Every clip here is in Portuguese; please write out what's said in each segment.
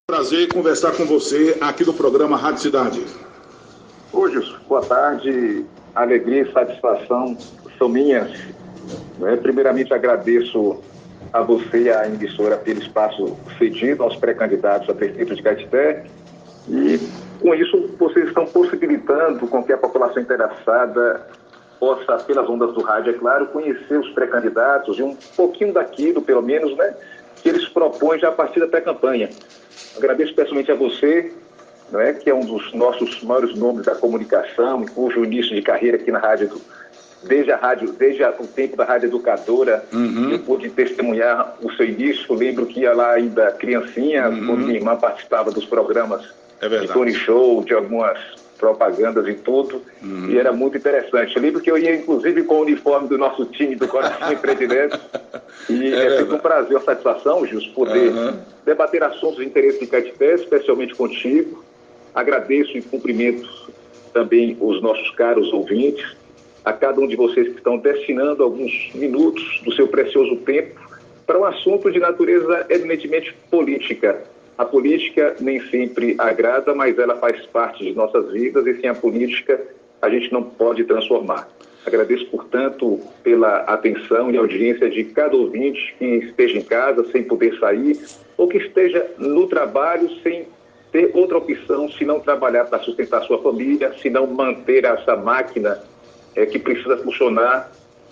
Prazer conversar com você aqui do programa Rádio Cidade. Hoje, boa tarde, alegria e satisfação são minhas. Primeiramente, agradeço a você e à emissora pelo espaço cedido aos pré-candidatos a prefeito de Caetité, e com isso vocês estão possibilitando com que a população interessada possa, pelas ondas do rádio, é claro, conhecer os pré-candidatos e um pouquinho daquilo, pelo menos, que eles propõem já a partir da pré-campanha. Agradeço especialmente a você, que é um dos nossos maiores nomes da comunicação, e cujo início de carreira aqui na rádio, desde o tempo da Rádio Educadora, eu pude testemunhar o seu início. Lembro que ia lá ainda criancinha, quando minha irmã participava dos programas de Tony Show, de algumas propagandas e tudo, e era muito interessante. Eu lembro que eu ia, inclusive, com o uniforme do nosso time do Coração Predileto, e é sempre um prazer, uma satisfação, Gilson, poder debater assuntos de interesse de Caetité, especialmente contigo. Agradeço e cumprimento também os nossos caros ouvintes, a cada um de vocês que estão destinando alguns minutos do seu precioso tempo para um assunto de natureza eminentemente política. A política nem sempre agrada, mas ela faz parte de nossas vidas, e sem a política a gente não pode transformar. Agradeço, portanto, pela atenção e audiência de cada ouvinte que esteja em casa sem poder sair, ou que esteja no trabalho sem ter outra opção, se não trabalhar para sustentar sua família, se não manter essa máquina que precisa funcionar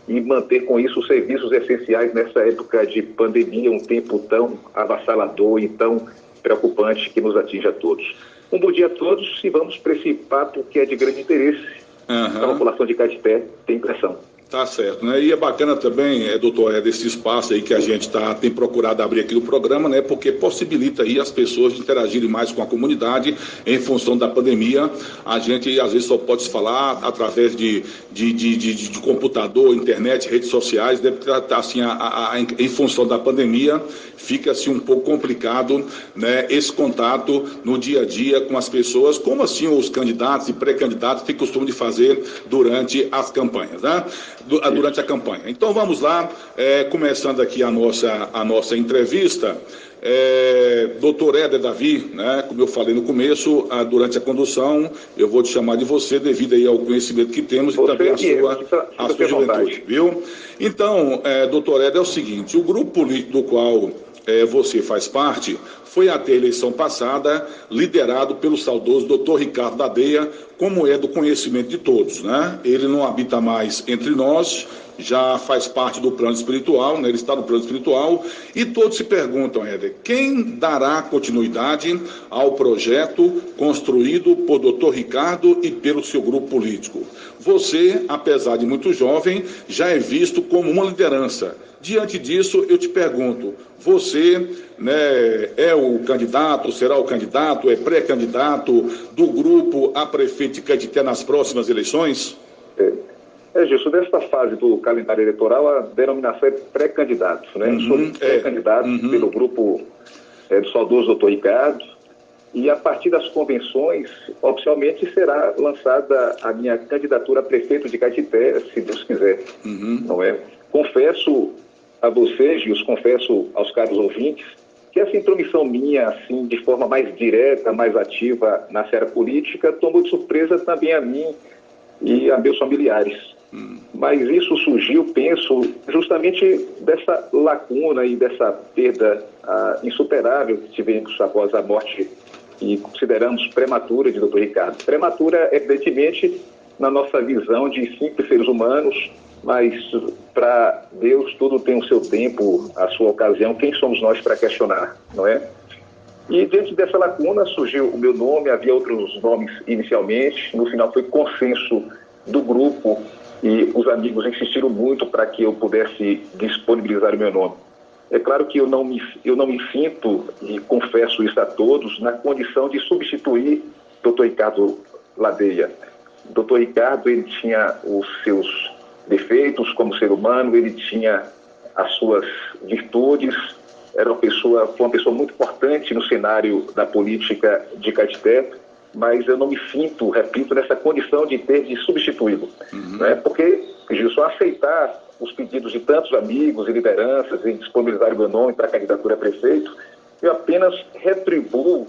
e manter com isso os serviços essenciais nessa época de pandemia, um tempo tão avassalador e tão preocupante que nos atinge a todos. Um bom dia a todos, e vamos para esse papo que é de grande interesse para a população de Caetité, tem impressão. Tá certo, né? E é bacana também, doutor, desse espaço aí que a gente tem procurado abrir aqui no programa, né? Porque possibilita aí as pessoas de interagirem mais com a comunidade em função da pandemia. A gente, às vezes, só pode se falar através de computador, internet, redes sociais, assim, em função da pandemia, fica-se um pouco complicado, né? Esse contato no dia a dia com as pessoas, como assim os candidatos e pré-candidatos têm costume de fazer durante as campanhas, né? Durante a campanha. Então vamos lá, começando aqui a nossa entrevista. Doutor Éder Davi, né, como eu falei no começo, durante a condução, eu vou te chamar de você, devido aí ao conhecimento que temos e também a sua juventude, viu? Então, doutor Éder, é o seguinte: o grupo político do qual você faz parte foi até a eleição passada liderado pelo saudoso doutor Ricardo Ladeia, como é do conhecimento de todos, né? Ele não habita mais entre nós, já faz parte do plano espiritual, né? Ele está no plano espiritual, e todos se perguntam, Éder, quem dará continuidade ao projeto construído por doutor Ricardo e pelo seu grupo político? Você, apesar de muito jovem, já é visto como uma liderança. Diante disso, eu te pergunto, você, né, é o candidato, será o candidato, é pré-candidato do grupo a prefeito de Caetité nas próximas eleições? Gilson, nesta fase do calendário eleitoral, a denominação é pré-candidato, né? Eu sou pré-candidato pelo grupo do saudoso doutor Ricardo, e a partir das convenções, oficialmente será lançada a minha candidatura a prefeito de Caetité, se Deus quiser, não é? Confesso a vocês, Gilson, confesso aos caros ouvintes, que essa intromissão minha, assim, de forma mais direta, mais ativa na esfera política, tomou de surpresa também a mim e a meus familiares. Mas isso surgiu, penso, justamente dessa lacuna e dessa perda insuperável que tivemos após a morte, e consideramos prematura, de doutor Ricardo. Prematura, evidentemente, na nossa visão de simples seres humanos, mas para Deus tudo tem o seu tempo, a sua ocasião. Quem somos nós para questionar, não é? E diante dessa lacuna surgiu o meu nome, havia outros nomes inicialmente, no final foi consenso do grupo, e os amigos insistiram muito para que eu pudesse disponibilizar o meu nome. É claro que eu não me sinto, e confesso isso a todos, na condição de substituir doutor Ricardo Ladeia. Doutor Ricardo, ele tinha os seus defeitos como ser humano, ele tinha as suas virtudes, foi uma pessoa muito importante no cenário da política de Caetité, mas eu não me sinto, repito, nessa condição de ter de substituí-lo. Né? Porque, Gilson, aceitar os pedidos de tantos amigos e lideranças em disponibilizar o meu nome para a candidatura a prefeito, eu apenas retribuo,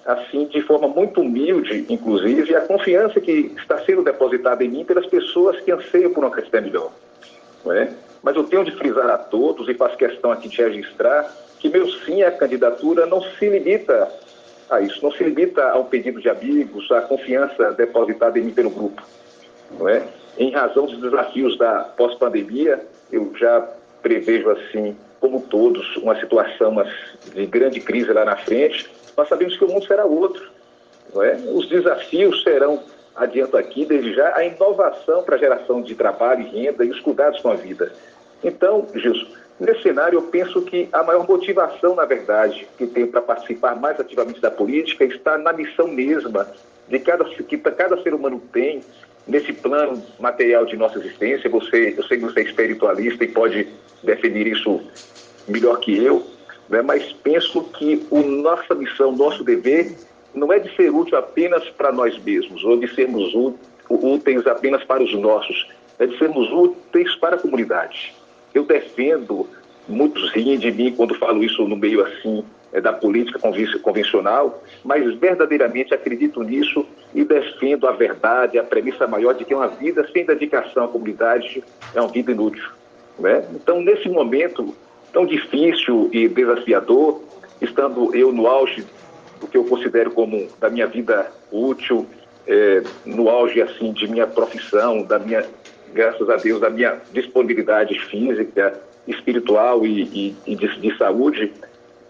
assim, de forma muito humilde, inclusive, a confiança que está sendo depositada em mim pelas pessoas que anseiam por uma Caetité melhor. Não é? Mas eu tenho de frisar a todos, e faço questão aqui de registrar, que meu sim à candidatura não se limita a isso, não se limita a um pedido de amigos, à confiança depositada em mim pelo grupo. Não é? Em razão dos desafios da pós-pandemia, eu já prevejo, assim, como todos, uma situação de grande crise lá na frente. Nós sabemos que o mundo será outro. Não é? Os desafios serão, adianto aqui, desde já, a inovação para a geração de trabalho e renda e os cuidados com a vida. Então, Gilson, nesse cenário eu penso que a maior motivação, na verdade, que tenho para participar mais ativamente da política está na missão mesma que cada ser humano tem nesse plano material de nossa existência. Eu sei que você é espiritualista e pode definir isso melhor que eu, né? Mas penso que nossa missão, nosso dever, não é de ser útil apenas para nós mesmos, ou de sermos úteis apenas para os nossos, é de sermos úteis para a comunidade. Eu defendo, muitos riem de mim quando falo isso no meio assim da política convencional, mas verdadeiramente acredito nisso e defendo a verdade, a premissa maior de que uma vida sem dedicação à comunidade é uma vida inútil. Né? Então, nesse momento tão difícil e desafiador, estando eu no auge do que eu considero como da minha vida útil, no auge assim de minha profissão, graças a Deus, da minha disponibilidade física, espiritual e de saúde,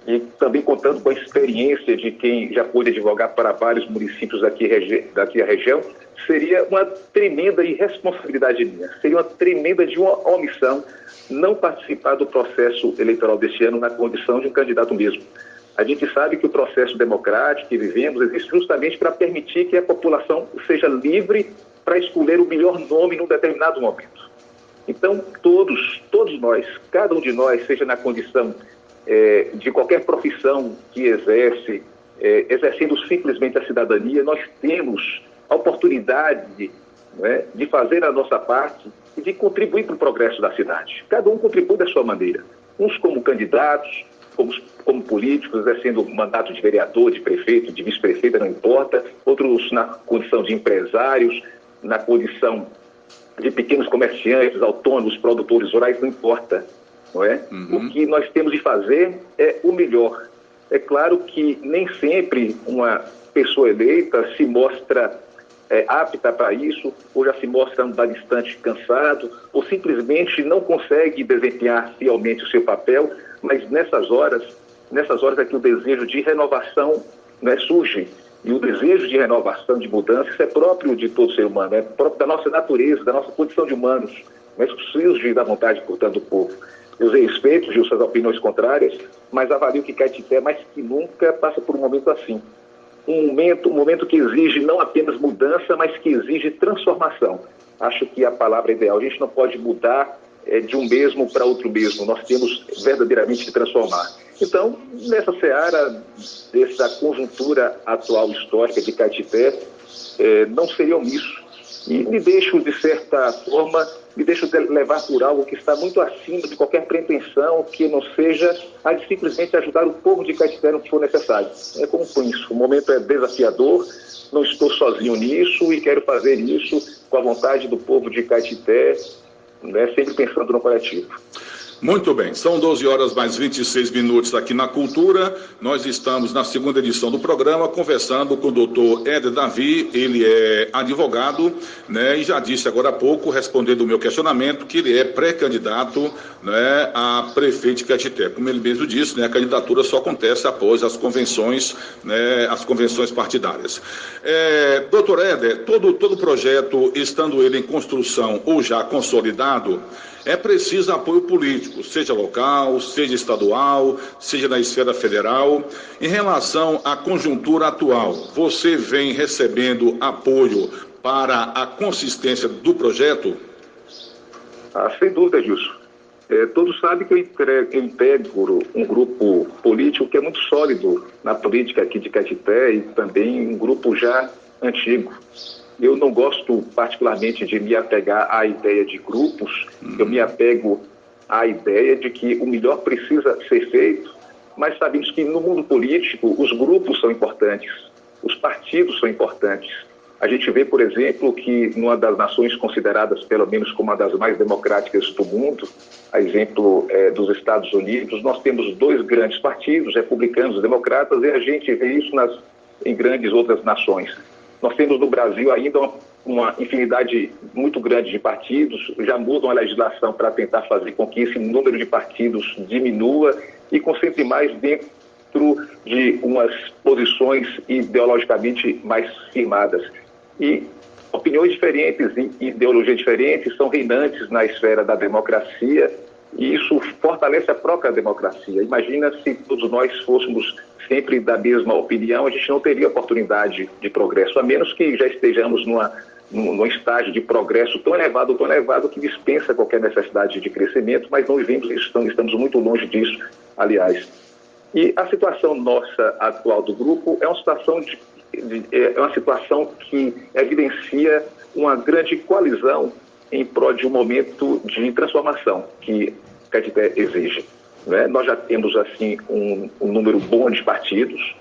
e também contando com a experiência de quem já pôde advogar para vários municípios daqui da região, seria uma tremenda irresponsabilidade minha, seria uma tremenda de uma omissão não participar do processo eleitoral deste ano na condição de um candidato mesmo. A gente sabe que o processo democrático que vivemos existe justamente para permitir que a população seja livre para escolher o melhor nome num determinado momento. Então, todos nós, cada um de nós, seja na condição de qualquer profissão que exercendo simplesmente a cidadania, nós temos a oportunidade, né, de fazer a nossa parte e de contribuir para o progresso da cidade. Cada um contribui da sua maneira. Uns como candidatos, como políticos, exercendo mandato de vereador, de prefeito, de vice-prefeita, não importa. Outros na condição de empresários, na condição de pequenos comerciantes, autônomos, produtores rurais, não importa. Não é? O que nós temos de fazer é o melhor. É claro que nem sempre uma pessoa eleita se mostra apta para isso, ou já se mostra distante, cansado, ou simplesmente não consegue desempenhar fielmente o seu papel, mas nessas horas é que o desejo de renovação, né, surge. E o desejo de renovação, de mudança, isso é próprio de todo ser humano, é próprio da nossa natureza, da nossa condição de humanos, mas surge da vontade, portanto, do povo. Eu respeito, Gil, suas opiniões contrárias, mas avalio que Caetité, mais que nunca, passa por um momento assim. Um momento que exige não apenas mudança, mas que exige transformação. Acho que a palavra é ideal. A gente não pode mudar de um mesmo para outro mesmo. Nós temos verdadeiramente que transformar. Então, nessa seara, dessa conjuntura atual histórica de Caetité, não seria omisso. E me deixo, de certa forma, levar por algo que está muito acima de qualquer pretensão que não seja a de simplesmente ajudar o povo de Caetité no que for necessário. É como com isso. O momento é desafiador, não estou sozinho nisso e quero fazer isso com a vontade do povo de Caetité, né, sempre pensando no coletivo. Muito bem, são 12 horas mais 26 minutos aqui na Cultura. Nós estamos na segunda edição do programa conversando com o doutor Éder Davi. Ele é advogado, né, e já disse agora há pouco, respondendo o meu questionamento, que ele é pré-candidato, né, a prefeito de Caetité. Como ele mesmo disse, né, a candidatura só acontece após as convenções, né, as convenções partidárias. Doutor Éder, todo projeto, estando ele em construção ou já consolidado, é preciso apoio político, seja local, seja estadual, seja na esfera federal. Em relação à conjuntura atual, você vem recebendo apoio para a consistência do projeto? Sem dúvida, Gilson. Todos sabem que eu integro um grupo político que é muito sólido na política aqui de Caetité e também um grupo já antigo. Eu não gosto particularmente de me apegar à ideia de grupos, eu me apego à ideia de que o melhor precisa ser feito mas sabemos que no mundo político os grupos são importantes, os partidos são importantes. A gente vê, por exemplo, que numa das nações consideradas, pelo menos, como uma das mais democráticas do mundo, a exemplo dos Estados Unidos, nós temos 2 grandes partidos, republicanos e democratas, e a gente vê isso em grandes outras nações. Nós temos no Brasil ainda uma infinidade muito grande de partidos, já mudam a legislação para tentar fazer com que esse número de partidos diminua e concentre mais dentro de umas posições ideologicamente mais firmadas. E opiniões diferentes e ideologias diferentes são reinantes na esfera da democracia e isso fortalece a própria democracia. Imagina se todos nós fôssemos sempre da mesma opinião, a gente não teria oportunidade de progresso, a menos que já estejamos num estágio de progresso tão elevado que dispensa qualquer necessidade de crescimento, mas não vivemos isso, estamos muito longe disso, aliás. E a situação nossa atual do grupo é uma situação que evidencia uma grande coalizão em prol de um momento de transformação que Caetité exige. Né? Nós já temos assim um número bom de partidos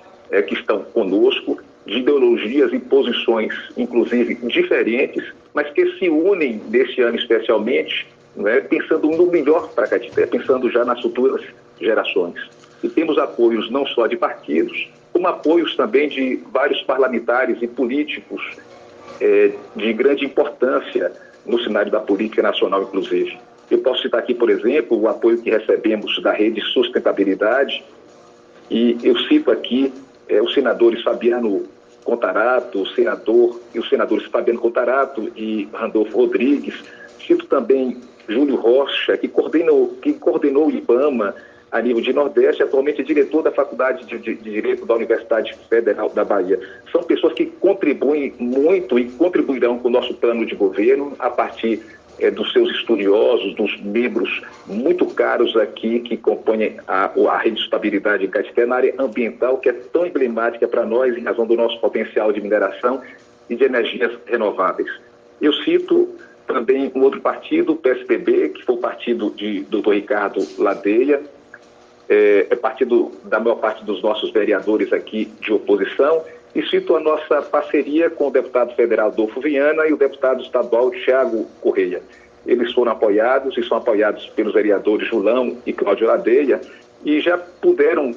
que estão conosco, de ideologias e posições, inclusive, diferentes, mas que se unem neste ano especialmente, né, pensando no melhor para Caetité, pensando já nas futuras gerações. E temos apoios não só de partidos, como apoios também de vários parlamentares e políticos de grande importância no cenário da política nacional, inclusive. Eu posso citar aqui, por exemplo, o apoio que recebemos da Rede Sustentabilidade, e eu cito aqui os senadores Fabiano Contarato, os senadores Fabiano Contarato e Randolfo Rodrigues. Cito também Júlio Rocha, que coordenou o IBAMA a nível de Nordeste, atualmente é diretor da Faculdade de Direito da Universidade Federal da Bahia. São pessoas que contribuem muito e contribuirão com o nosso plano de governo a partir dos seus estudiosos, dos membros muito caros aqui que compõem a Rede de Sustentabilidade em Caetité na área ambiental, que é tão emblemática para nós em razão do nosso potencial de mineração e de energias renováveis. Eu cito também um outro partido, o PSDB, que foi o partido de Dr. Ricardo Ladeia, é partido da maior parte dos nossos vereadores aqui de oposição, e cito a nossa parceria com o deputado federal Adolfo Viana e o deputado estadual Thiago Correia. Eles foram apoiados e são apoiados pelos vereadores Julão e Cláudio Ladeia e já puderam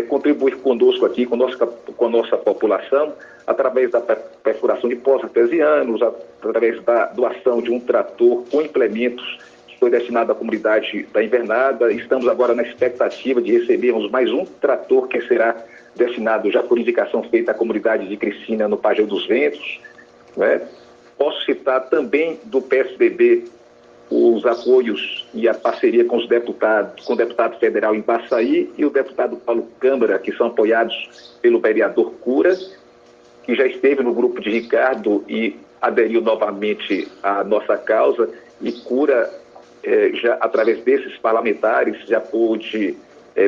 contribuir conosco aqui, com a nossa população, através da perfuração de poços artesianos, através da doação de um trator com implementos que foi destinado à comunidade da Invernada. Estamos agora na expectativa de recebermos mais um trator que será destinado já por indicação feita à comunidade de Criciúma no Pajéu dos Ventos. Né? Posso citar também do PSDB os apoios e a parceria com o deputado federal em Baçaí e o deputado Paulo Câmara, que são apoiados pelo vereador Cura, que já esteve no grupo de Ricardo e aderiu novamente à nossa causa, e Cura, já através desses parlamentares, já pôde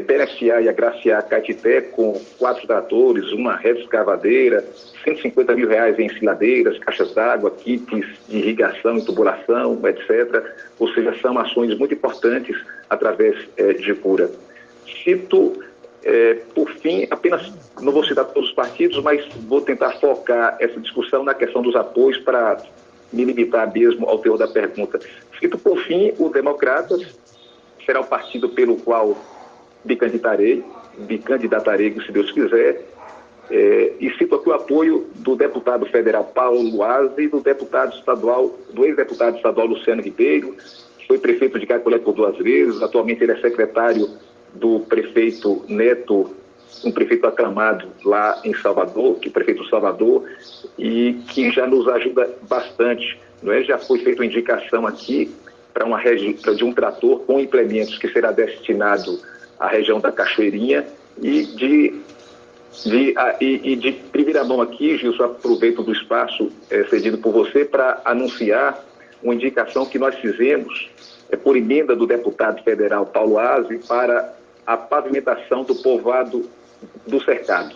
beneficiar e agraciar Caetité com 4 tratores, uma retroescavadeira, R$150 mil em ensiladeiras, caixas d'água, kits de irrigação e tubulação, etc. Ou seja, são ações muito importantes através de Cura. Cito, por fim, apenas, não vou citar todos os partidos, mas vou tentar focar essa discussão na questão dos apoios para me limitar mesmo ao teor da pergunta. Cito, por fim, o Democratas, será o partido pelo qual me candidatarei, se Deus quiser, e cito aqui o apoio do deputado federal Paulo Aze e do ex-deputado estadual Luciano Ribeiro, que foi prefeito de Cacolé por 2 vezes, atualmente ele é secretário do prefeito Neto, um prefeito aclamado lá em Salvador, que é prefeito de Salvador, e que já nos ajuda bastante. Não é? Já foi feita uma indicação aqui para de um trator com implementos que será destinado à região da Cachoeirinha e de primeira mão aqui, Gilson, aproveito do espaço cedido por você para anunciar uma indicação que nós fizemos por emenda do deputado federal Paulo Aze para a pavimentação do povoado do Cercado.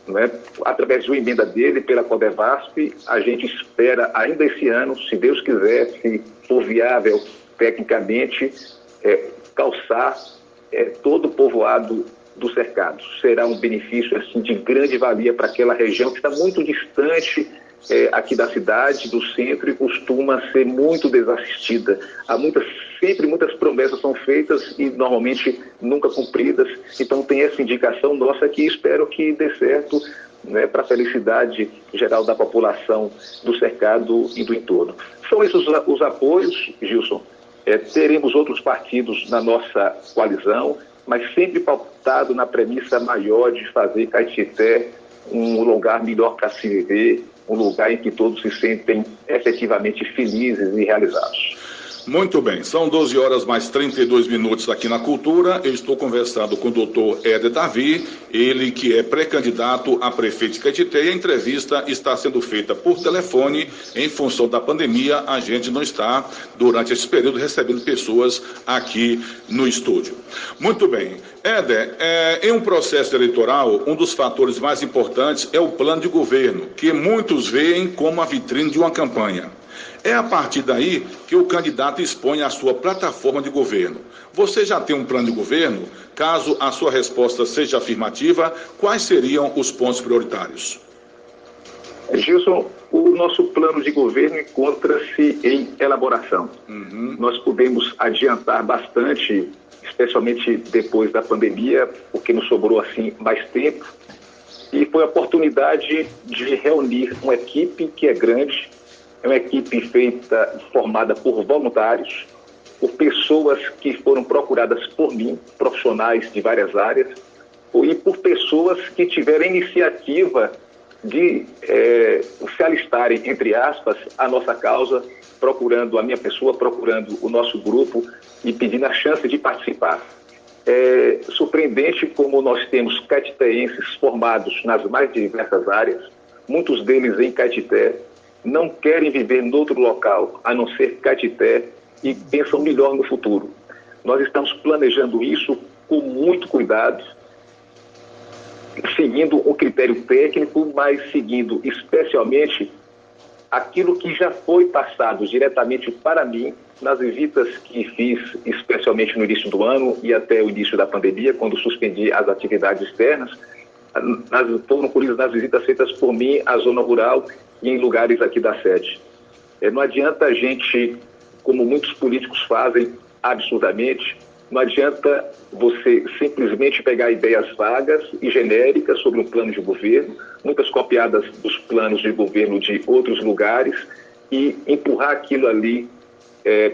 Não é? Através de uma emenda dele pela Codevasp, a gente espera ainda esse ano, se Deus quiser, se for viável tecnicamente, calçar todo o povoado do cercado. Será um benefício assim, de grande valia para aquela região que está muito distante aqui da cidade, do centro, e costuma ser muito desassistida. Sempre muitas promessas são feitas e normalmente nunca cumpridas. Então tem essa indicação nossa que espero que dê certo, né, para a felicidade geral da população do cercado e do entorno. São esses os apoios, Gilson. Teremos outros partidos na nossa coalizão, mas sempre pautado na premissa maior de fazer Caetité um lugar melhor para se viver, um lugar em que todos se sentem efetivamente felizes e realizados. Muito bem, são 12 horas mais 32 minutos aqui na Cultura. Eu estou conversando com o doutor Éder Davi, ele que é pré-candidato a prefeito de Caetité, e a entrevista está sendo feita por telefone. Em função da pandemia, a gente não está, durante esse período, recebendo pessoas aqui no estúdio. Muito bem. Éder, em um processo eleitoral, um dos fatores mais importantes é o plano de governo, que muitos veem como a vitrine de uma campanha. É a partir daí que o candidato expõe a sua plataforma de governo. Você já tem um plano de governo? Caso a sua resposta seja afirmativa, quais seriam os pontos prioritários? Gilson, o nosso plano de governo encontra-se em elaboração. Nós pudemos adiantar bastante, especialmente depois da pandemia, porque nos sobrou assim mais tempo, e foi a oportunidade de reunir uma equipe que é grande. É uma equipe formada por voluntários, por pessoas que foram procuradas por mim, profissionais de várias áreas, e por pessoas que tiveram a iniciativa de se alistarem, entre aspas, à nossa causa, procurando a minha pessoa, procurando o nosso grupo e pedindo a chance de participar. É surpreendente como nós temos caetitenses formados nas mais diversas áreas, muitos deles em Caetité, não querem viver em outro local a não ser Caetité e pensam melhor no futuro. Nós estamos planejando isso com muito cuidado, seguindo um critério técnico, mas seguindo especialmente aquilo que já foi passado diretamente para mim nas visitas que fiz, especialmente no início do ano e até o início da pandemia, quando suspendi as atividades externas. Foram por isso nas visitas feitas por mim à zona rural e em lugares aqui da sede. Não adianta a gente, como muitos políticos fazem absurdamente, não adianta você simplesmente pegar ideias vagas e genéricas sobre um plano de governo, muitas copiadas dos planos de governo de outros lugares, e empurrar aquilo ali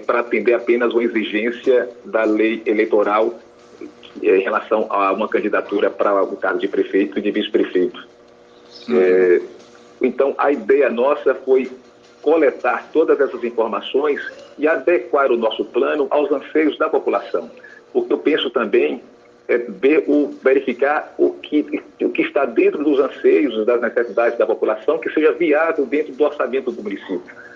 para atender apenas uma exigência da lei eleitoral em relação a uma candidatura para o cargo de prefeito e de vice-prefeito. Então, a ideia nossa foi coletar todas essas informações e adequar o nosso plano aos anseios da população. Porque eu penso também verificar o que está dentro dos anseios, das necessidades da população, que seja viável dentro do orçamento do município.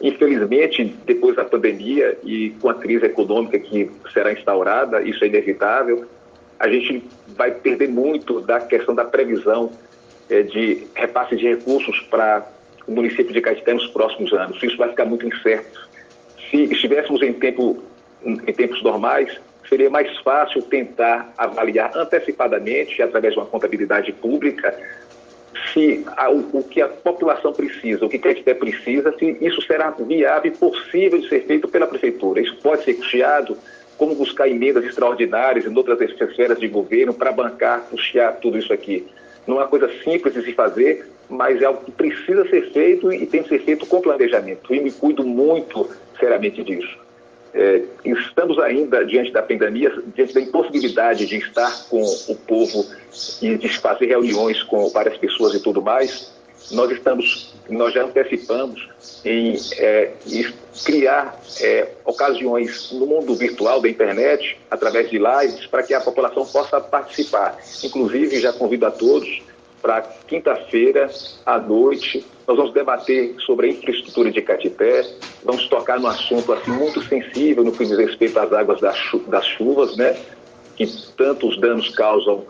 Infelizmente, depois da pandemia e com a crise econômica que será instaurada, isso é inevitável, a gente vai perder muito da questão da previsão de repasse de recursos para o município de Caetité nos próximos anos. Isso vai ficar muito incerto. Se estivéssemos em tempos normais, seria mais fácil tentar avaliar antecipadamente, através de uma contabilidade pública, se o que a população precisa, o que Caetité precisa, se isso será viável e possível de ser feito pela prefeitura. Isso pode ser custeado, como buscar emendas extraordinárias em outras esferas de governo para bancar, custear tudo isso aqui. Não é uma coisa simples de se fazer, mas é algo que precisa ser feito e tem que ser feito com planejamento. E me cuido muito seriamente disso. Estamos ainda diante da pandemia, diante da impossibilidade de estar com o povo e de fazer reuniões com várias pessoas e tudo mais. Nós já antecipamos em criar ocasiões no mundo virtual da internet, através de lives, para que a população possa participar. Inclusive, já convido a todos para quinta-feira à noite. Nós vamos debater sobre a infraestrutura de Caetité, vamos tocar num assunto assim, muito sensível no que diz respeito às águas das chuvas, né, que tantos danos causam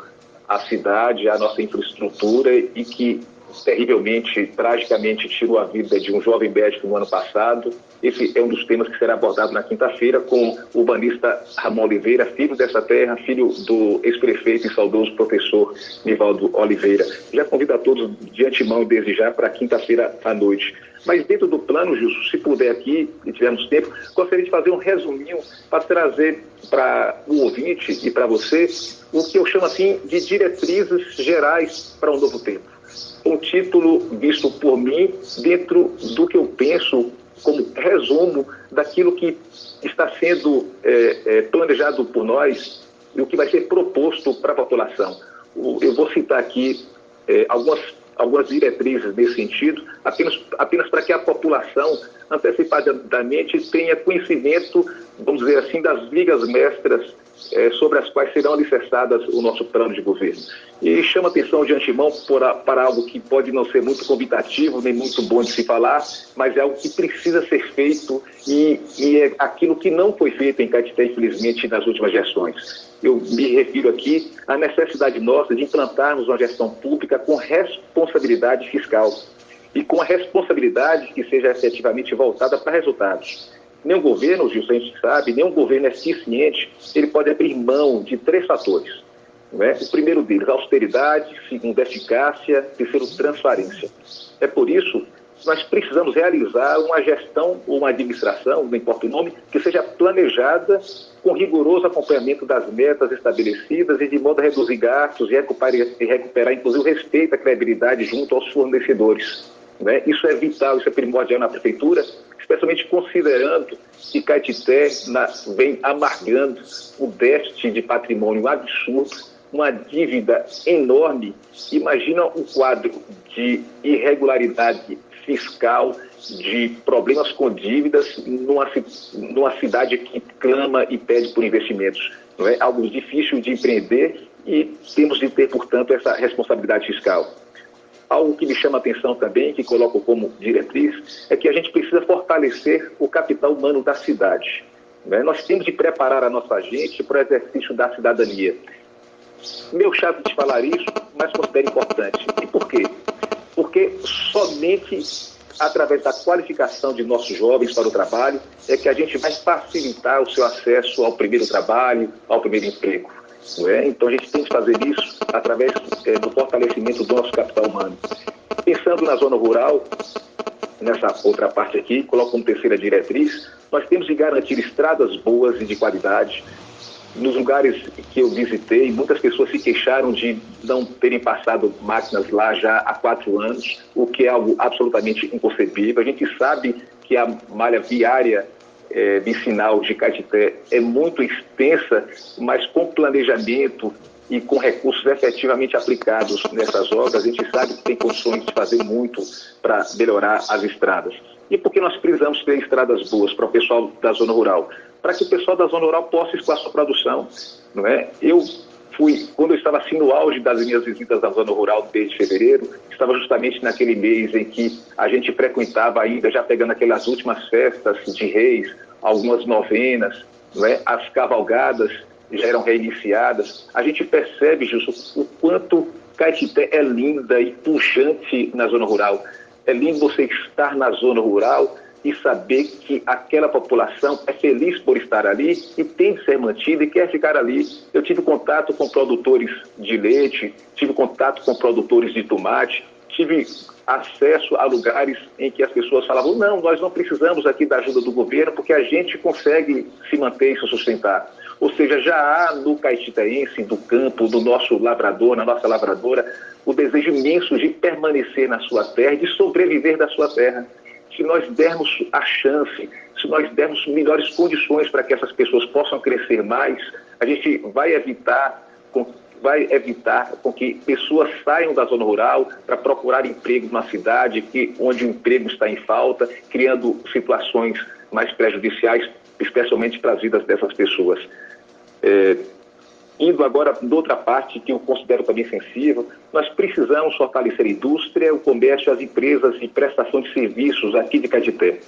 à cidade, à nossa infraestrutura, e que terrivelmente, tragicamente tirou a vida de um jovem médico no ano passado. Esse é um dos temas que será abordado na quinta-feira com o urbanista Ramon Oliveira, filho dessa terra, filho do ex-prefeito e saudoso professor Nivaldo Oliveira. Já convido a todos de antemão, desde já, para quinta-feira à noite. Mas dentro do plano, Gilson, se puder aqui, e tivermos tempo, gostaria de fazer um resuminho para trazer para o ouvinte e para você o que eu chamo assim de diretrizes gerais para um novo tempo. Um título visto por mim dentro do que eu penso como resumo daquilo que está sendo planejado por nós e o que vai ser proposto para a população. Eu vou citar aqui algumas diretrizes nesse sentido, apenas para que a população antecipadamente tenha conhecimento, vamos dizer assim, das vigas mestras sobre as quais serão alicerçadas o nosso plano de governo. E chama atenção de antemão para algo que pode não ser muito convidativo, nem muito bom de se falar, mas é algo que precisa ser feito e é aquilo que não foi feito em Caetité, infelizmente, nas últimas gestões. Eu me refiro aqui à necessidade nossa de implantarmos uma gestão pública com responsabilidade fiscal e com a responsabilidade que seja efetivamente voltada para resultados. Nenhum governo, Gilson, a gente sabe, nenhum governo eficiente, ele pode abrir mão de 3 fatores. Não é? O primeiro deles, austeridade; segundo, eficácia; terceiro, transparência. É por isso que nós precisamos realizar uma gestão ou uma administração, não importa o nome, que seja planejada com rigoroso acompanhamento das metas estabelecidas e de modo a reduzir gastos e recuperar, inclusive, o respeito à credibilidade junto aos fornecedores. Né? Isso é vital, isso é primordial na prefeitura, especialmente considerando que Caetité vem amargando um déficit de patrimônio absurdo, uma dívida enorme. Imagina um quadro de irregularidade fiscal, de problemas com dívidas numa cidade que clama e pede por investimentos. Não é algo difícil de empreender e temos de ter, portanto, essa responsabilidade fiscal. Algo que me chama a atenção também, que coloco como diretriz, é que a gente precisa fortalecer o capital humano da cidade. Né? Nós temos de preparar a nossa gente para o exercício da cidadania. Meio chato de falar isso, mas considero importante. E por quê? Porque somente através da qualificação de nossos jovens para o trabalho é que a gente vai facilitar o seu acesso ao primeiro trabalho, ao primeiro emprego. Não é? Então a gente tem que fazer isso através do fortalecimento do nosso capital humano. Pensando na zona rural, nessa outra parte aqui, coloco como terceira diretriz, nós temos de garantir estradas boas e de qualidade. Nos lugares que eu visitei, muitas pessoas se queixaram de não terem passado máquinas lá já há 4 anos, o que é algo absolutamente inconcebível. A gente sabe que a malha viária vicinal de Caetité é muito extensa, mas com planejamento e com recursos efetivamente aplicados nessas obras, a gente sabe que tem condições de fazer muito para melhorar as estradas. E por que nós precisamos ter estradas boas para o pessoal da zona rural? Para que o pessoal da zona rural possa escoar sua produção. Não é? Quando eu estava assim no auge das minhas visitas à zona rural desde fevereiro, estava justamente naquele mês em que a gente frequentava ainda, já pegando aquelas últimas festas de reis, algumas novenas, não é? As cavalgadas já eram reiniciadas. A gente percebe, Gilson, o quanto Caetité é linda e pujante na zona rural. É lindo você estar na zona rural e saber que aquela população é feliz por estar ali e tem de ser mantida e quer ficar ali. Eu tive contato com produtores de leite, tive contato com produtores de tomate, tive acesso a lugares em que as pessoas falavam: não, nós não precisamos aqui da ajuda do governo porque a gente consegue se manter e se sustentar. Ou seja, já há no caetitaense, do campo, do nosso lavrador, na nossa lavradora, o desejo imenso de permanecer na sua terra, de sobreviver da sua terra. Se nós dermos a chance, se nós dermos melhores condições para que essas pessoas possam crescer mais, a gente vai evitar com que pessoas saiam da zona rural para procurar emprego na cidade, onde o emprego está em falta, criando situações mais prejudiciais, especialmente para as vidas dessas pessoas. Indo agora de outra parte que eu considero também sensível, nós precisamos fortalecer a indústria, o comércio, as empresas e prestação de serviços aqui de Caetité.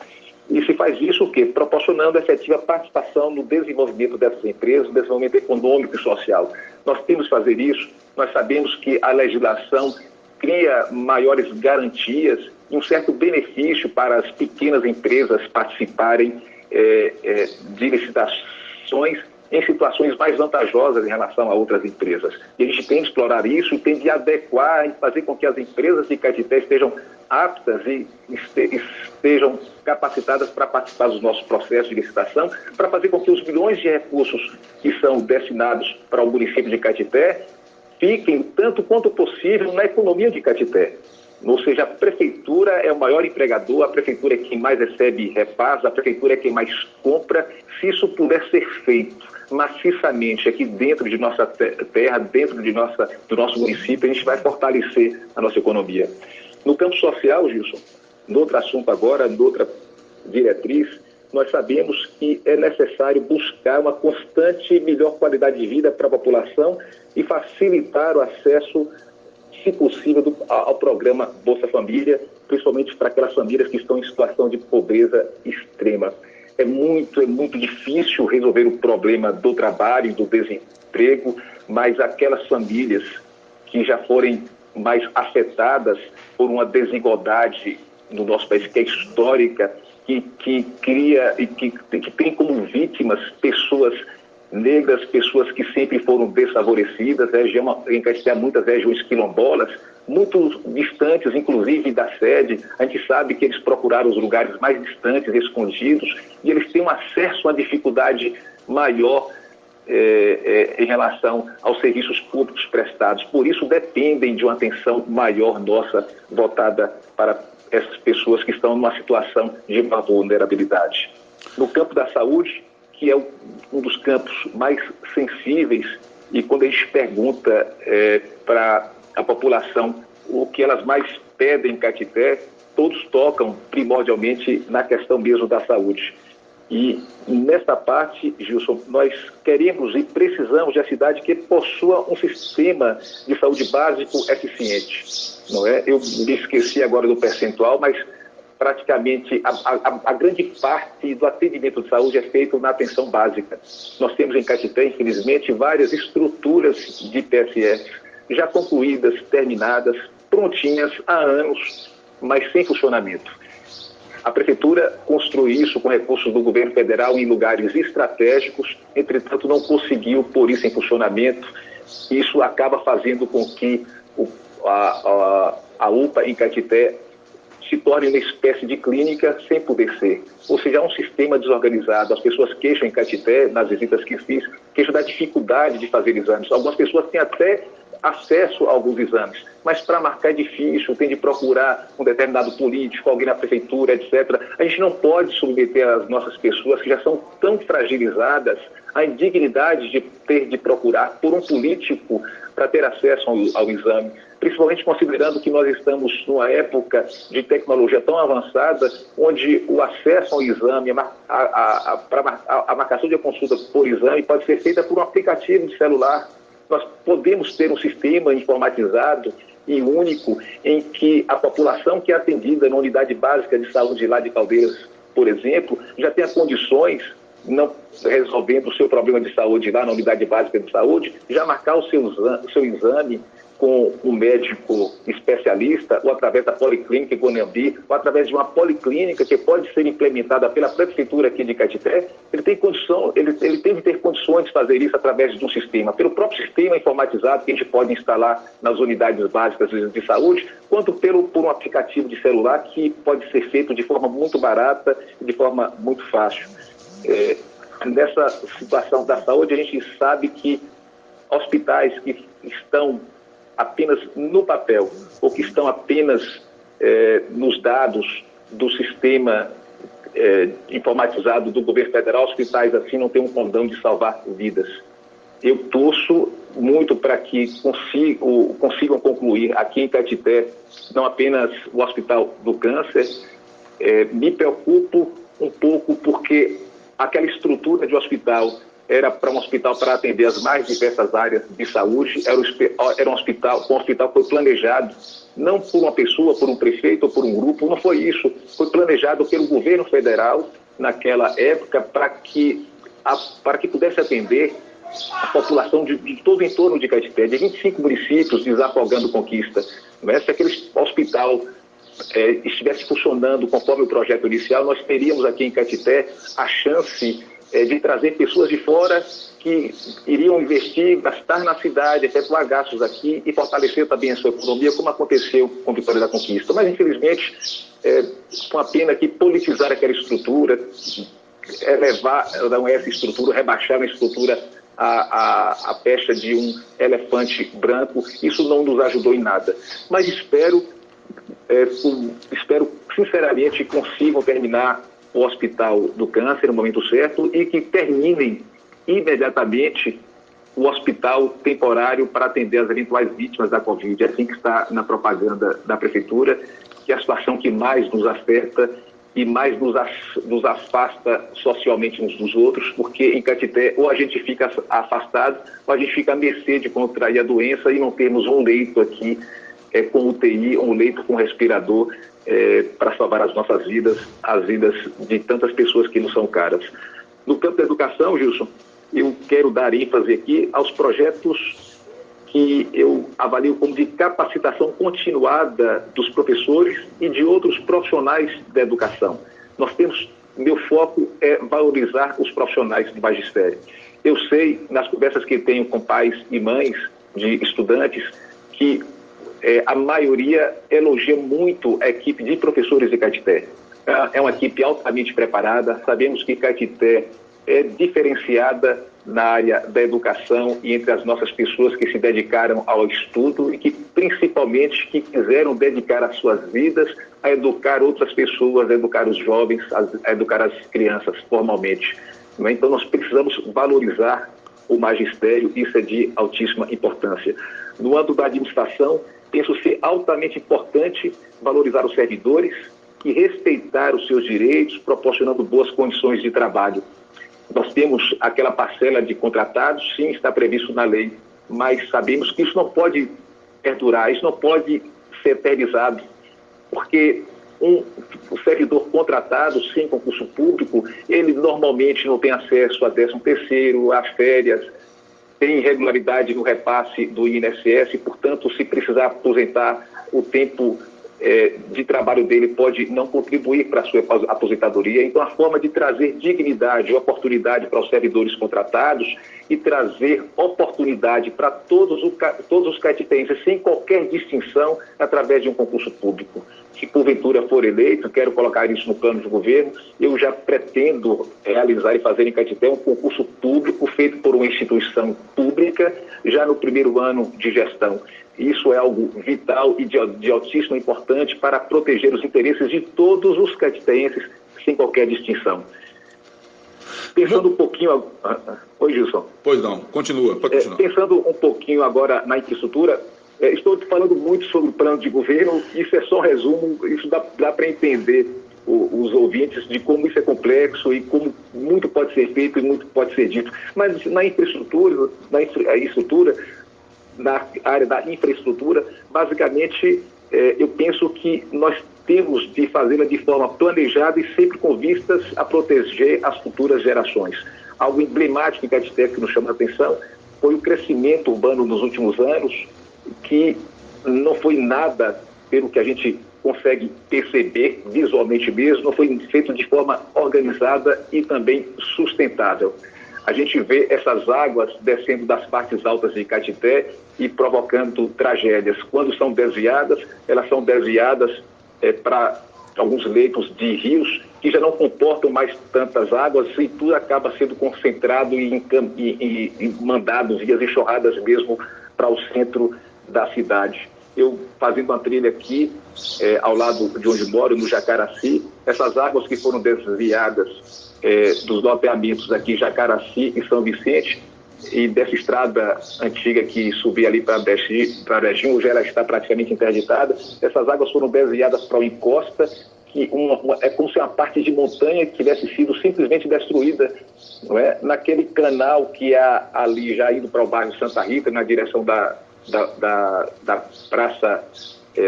E se faz isso o quê? Proporcionando efetiva participação no desenvolvimento dessas empresas, no desenvolvimento econômico e social. Nós temos que fazer isso, nós sabemos que a legislação cria maiores garantias e um certo benefício para as pequenas empresas participarem de licitações em situações mais vantajosas em relação a outras empresas. E a gente tem de explorar isso, tem de adequar e fazer com que as empresas de Caetité estejam aptas e estejam capacitadas para participar dos nossos processos de licitação, para fazer com que os milhões de recursos que são destinados para o município de Caetité fiquem, tanto quanto possível, na economia de Caetité. Ou seja, a prefeitura é o maior empregador, a prefeitura é quem mais recebe repassa, a prefeitura é quem mais compra. Se isso puder ser feito maciçamente aqui dentro de nossa terra, dentro de do nosso município, a gente vai fortalecer a nossa economia. No campo social, Gilson, no outro assunto agora, noutra diretriz, nós sabemos que é necessário buscar uma constante melhor qualidade de vida para a população e facilitar o acesso, se possível, ao programa Bolsa Família, principalmente para aquelas famílias que estão em situação de pobreza extrema. É muito difícil resolver o problema do trabalho e do desemprego, mas aquelas famílias que já forem mais afetadas por uma desigualdade no nosso país, que é histórica, que cria e que tem como vítimas pessoas negras, pessoas que sempre foram desfavorecidas, em Caetité há muitas regiões quilombolas, muito distantes, inclusive da sede. A gente sabe que eles procuraram os lugares mais distantes, escondidos, e eles têm um acesso à dificuldade maior em relação aos serviços públicos prestados. Por isso, dependem de uma atenção maior nossa, voltada para essas pessoas que estão numa situação de vulnerabilidade. No campo da saúde, que é um dos campos mais sensíveis, e quando a gente pergunta para a população o que elas mais pedem em Caetité, todos tocam primordialmente na questão mesmo da saúde. E nessa parte, Gilson, nós queremos e precisamos de uma cidade que possua um sistema de saúde básico eficiente. Não é? Eu me esqueci agora do percentual, mas praticamente a grande parte do atendimento de saúde é feito na atenção básica. Nós temos em Caetité, infelizmente, várias estruturas de PSF já concluídas, terminadas, prontinhas há anos, mas sem funcionamento. A Prefeitura construiu isso com recursos do governo federal em lugares estratégicos, entretanto não conseguiu pôr isso em funcionamento. Isso acaba fazendo com que a UPA em Caetité se torne uma espécie de clínica sem poder ser. Ou seja, é um sistema desorganizado. As pessoas queixam em Caetité, nas visitas que fiz, queixam da dificuldade de fazer exames. Algumas pessoas têm até acesso a alguns exames, mas para marcar é difícil, tem de procurar um determinado político, alguém na prefeitura, etc. A gente não pode submeter as nossas pessoas, que já são tão fragilizadas, à indignidade de ter de procurar por um político para ter acesso ao exame, principalmente considerando que nós estamos numa época de tecnologia tão avançada, onde o acesso ao exame, a marcação de consulta por exame pode ser feita por um aplicativo de celular. Nós podemos ter um sistema informatizado e único em que a população que é atendida na unidade básica de saúde lá de Caldeiras, por exemplo, já tenha condições, não resolvendo o seu problema de saúde lá na unidade básica de saúde, já marcar o seu exame com um médico especialista, ou através da Policlínica Guanambi, ou através de uma policlínica que pode ser implementada pela Prefeitura aqui de Caetité. Ele tem de ter condições de fazer isso através de um sistema, pelo próprio sistema informatizado que a gente pode instalar nas unidades básicas de saúde, quanto por um aplicativo de celular que pode ser feito de forma muito barata e de forma muito fácil. Nessa situação da saúde, a gente sabe que hospitais que estão apenas no papel, ou que estão apenas nos dados do sistema informatizado do governo federal, hospitais assim não têm um condão de salvar vidas. Eu torço muito para que consigam concluir aqui em Caetité, não apenas o Hospital do Câncer. Me preocupo um pouco porque aquela estrutura de hospital era para um hospital para atender as mais diversas áreas de saúde, era um hospital que foi planejado não por uma pessoa, por um prefeito ou por um grupo, não foi isso, foi planejado pelo governo federal naquela época para que pudesse atender a população de todo o entorno de Caetité, de 25 municípios, desafogando Conquista. Não é? Se aquele hospital estivesse funcionando conforme o projeto inicial, nós teríamos aqui em Caetité a chance de trazer pessoas de fora que iriam investir, gastar na cidade, efetuar gastos aqui e fortalecer também a sua economia, como aconteceu com Vitória da Conquista. Mas, infelizmente, com a pena que politizar aquela estrutura, elevar essa estrutura, rebaixar a estrutura a pecha de um elefante branco, isso não nos ajudou em nada. Mas espero sinceramente que consigam terminar o Hospital do Câncer no momento certo e que terminem imediatamente o hospital temporário para atender as eventuais vítimas da Covid. É assim que está na propaganda da Prefeitura, que é a situação que mais nos afeta e mais nos afasta socialmente uns dos outros, porque em Caetité ou a gente fica afastado ou a gente fica à mercê de contrair a doença e não temos um leito aqui com UTI, um leito com respirador para salvar as nossas vidas, as vidas de tantas pessoas que nos são caras. No campo da educação, Gilson, eu quero dar ênfase aqui aos projetos que eu avalio como de capacitação continuada dos professores e de outros profissionais da educação. Meu foco é valorizar os profissionais do magistério. Eu sei, nas conversas que tenho com pais e mães de estudantes, que a maioria elogia muito a equipe de professores de Caetité. É uma equipe altamente preparada, sabemos que Caetité é diferenciada na área da educação e entre as nossas pessoas que se dedicaram ao estudo e que principalmente que quiseram dedicar as suas vidas a educar outras pessoas, a educar os jovens, a educar as crianças formalmente. Então nós precisamos valorizar o magistério, isso é de altíssima importância. No âmbito da administração, penso ser altamente importante valorizar os servidores e respeitar os seus direitos, proporcionando boas condições de trabalho. Nós temos aquela parcela de contratados, sim, está previsto na lei, mas sabemos que isso não pode perdurar, isso não pode ser eternizado, porque o servidor contratado, sem concurso público, ele normalmente não tem acesso a 13º, a férias, tem irregularidade no repasse do INSS, portanto, se precisar aposentar, o tempo de trabalho dele pode não contribuir para a sua aposentadoria. Então, a forma de trazer dignidade e oportunidade para os servidores contratados e trazer oportunidade para todos os caetitenses, sem qualquer distinção, através de um concurso público. Se porventura for eleito, quero colocar isso no plano de governo, eu já pretendo realizar e fazer em Caetité um concurso público feito por uma instituição pública, já no primeiro ano de gestão. Isso é algo vital e de altíssima importância para proteger os interesses de todos os caetitenses, sem qualquer distinção. Pensando um pouquinho... Oi, Gilson. Pois não, continua, pode continuar. Pensando um pouquinho agora na infraestrutura, estou falando muito sobre o plano de governo, isso é só um resumo, isso dá para entender os ouvintes de como isso é complexo e como muito pode ser feito e muito pode ser dito. Mas na área da infraestrutura, basicamente, eu penso que nós temos de fazê-la de forma planejada e sempre com vistas a proteger as futuras gerações. Algo emblemático em Caetité que nos chama a atenção foi o crescimento urbano nos últimos anos, que não foi nada, pelo que a gente consegue perceber visualmente mesmo, não foi feito de forma organizada e também sustentável. A gente vê essas águas descendo das partes altas de Caetité e provocando tragédias. Quando são desviadas, elas são desviadas para alguns leitos de rios que já não comportam mais tantas águas e tudo acaba sendo concentrado e mandado vias enxurradas mesmo para o centro da cidade. Eu, fazendo uma trilha aqui, ao lado de onde moro, no Jacaraci, essas águas que foram desviadas dos loteamentos aqui, Jacaraci e São Vicente, e dessa estrada antiga que subia ali para Brejinho, hoje ela está praticamente interditada, essas águas foram desviadas para uma encosta, que é como se uma parte de montanha tivesse sido simplesmente destruída, não é? Naquele canal que há ali, já indo para o bairro Santa Rita, na direção da Praça